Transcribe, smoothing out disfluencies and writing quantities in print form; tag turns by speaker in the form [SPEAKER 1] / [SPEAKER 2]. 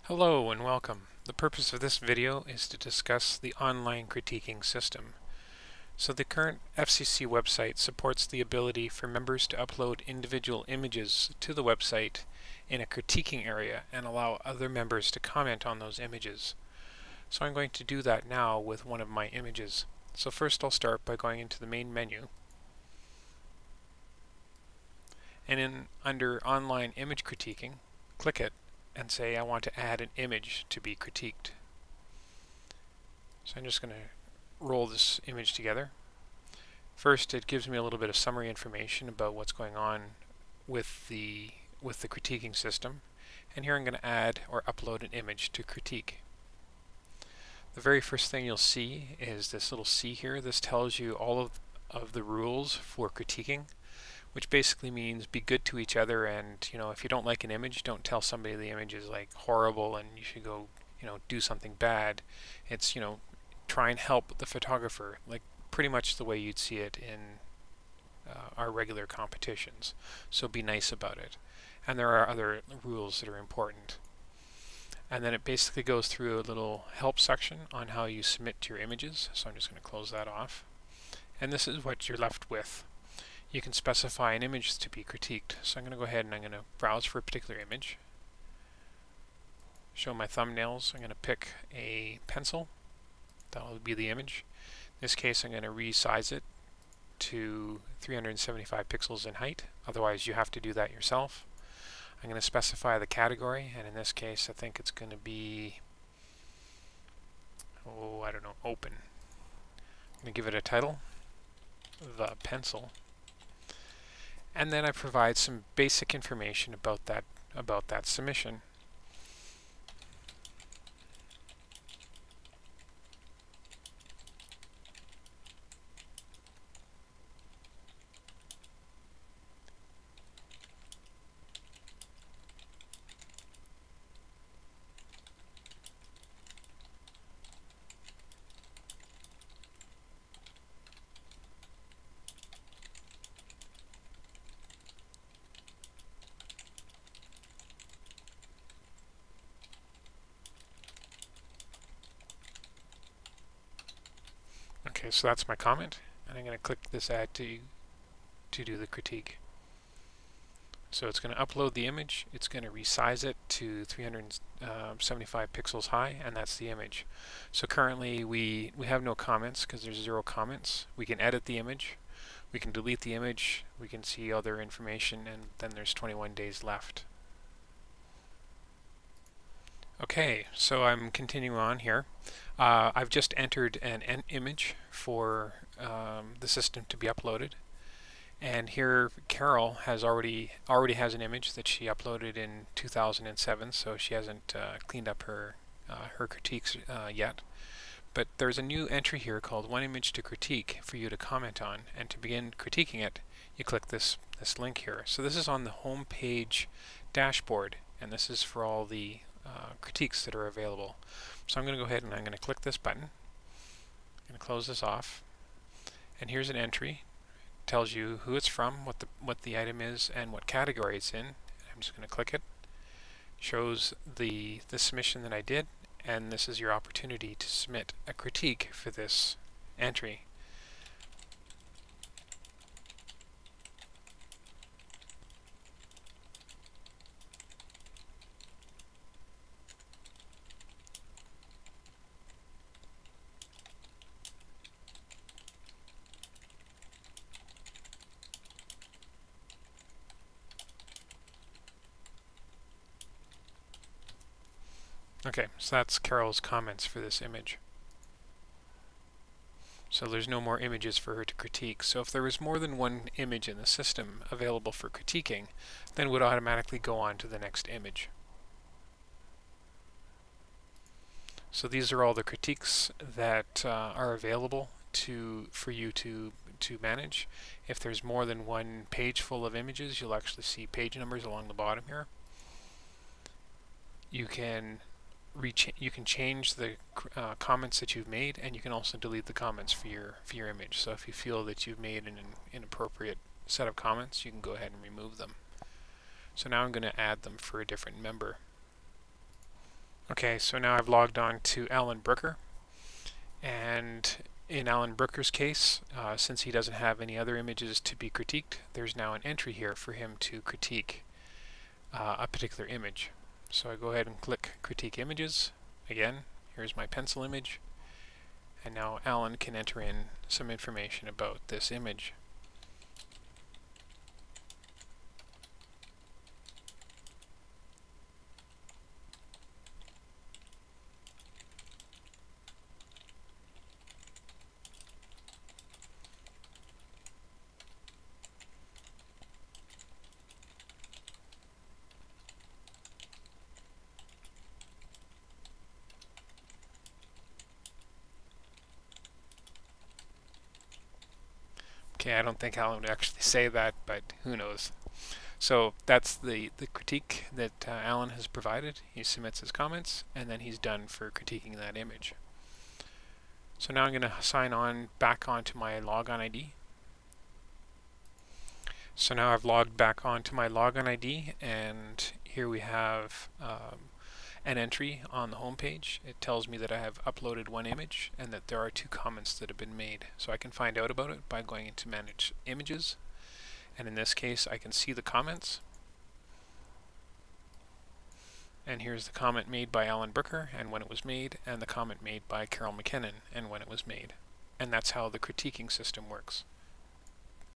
[SPEAKER 1] Hello and welcome. The purpose of this video is to discuss the online critiquing system. So the current FCC website supports the ability for members to upload individual images to the website in a critiquing area and allow other members to comment on those images. So I'm going to do that now with one of my images. So first I'll start by going into the main menu, and under Online Image Critiquing, click it and say I want to add an image to be critiqued. So I'm just going to roll this image together. First, it gives me a little bit of summary information about what's going on with the critiquing system, and here I'm going to add or upload an image to critique. The very first thing you'll see is this little C here. This tells you all of the rules for critiquing, which basically means be good to each other, and if you don't like an image, don't tell somebody the image is like horrible and you should go do something bad. It's try and help the photographer, like pretty much the way you'd see it in our regular competitions. So be nice about it. And there are other rules that are important. And then it basically goes through a little help section on how you submit your images. So I'm just going to close that off. And this is what you're left with. You can specify an image to be critiqued. So I'm going to go ahead and I'm going to browse for a particular image. Show my thumbnails. I'm going to pick a pencil. That'll be the image. In this case, I'm going to resize it to 375 pixels in height. Otherwise, you have to do that yourself. I'm going to specify the category, and in this case, I think it's going to be, I don't know, open. I'm going to give it a title, The Pencil. And then I provide some basic information about that submission. Okay, so that's my comment, and I'm going to click this add to do the critique. So it's going to upload the image, it's going to resize it to 375 pixels high, and that's the image. So currently we have no comments because there's 0 comments. We can edit the image, we can delete the image, we can see other information, and then there's 21 days left. Okay, so I'm continuing on here. I've just entered an image for the system to be uploaded, and here Carol has already has an image that she uploaded in 2007, so she hasn't cleaned up her critiques yet. But there's a new entry here called One Image to Critique for you to comment on, and to begin critiquing it, you click this link here. So this is on the home page dashboard, and this is for all the critiques that are available. So I'm going to go ahead and I'm going to click this button. I'm going to close this off, and here's an entry. It tells you who it's from, what the item is, and what category it's in. I'm just going to click it. Shows the submission that I did, and this is your opportunity to submit a critique for this entry. Okay, so that's Carol's comments for this image. So there's no more images for her to critique. So if there was more than one image in the system available for critiquing, then it would automatically go on to the next image. So these are all the critiques that are available for you to manage. If there's more than one page full of images, you'll actually see page numbers along the bottom here. You can change the comments that you've made, and you can also delete the comments for your image. So if you feel that you've made an inappropriate set of comments, you can go ahead and remove them. So now I'm going to add them for a different member. Okay, so now I've logged on to Alan Brooker, and in Alan Brooker's case, since he doesn't have any other images to be critiqued, there's now an entry here for him to critique a particular image. So I go ahead and click Critique Images. Again, here's my pencil image, and now Alan can enter in some information about this image. Okay, I don't think Alan would actually say that, but who knows. So that's the critique that Alan has provided. He submits his comments, and then he's done for critiquing that image. So now I'm going to sign on back onto my logon ID. So now I've logged back onto my logon ID, and here we have an entry on the home page. It tells me that I have uploaded one image and that there are 2 comments that have been made. So I can find out about it by going into Manage Images, and in this case I can see the comments. And here's the comment made by Alan Brooker and when it was made, and the comment made by Carol McKinnon and when it was made. And that's how the critiquing system works.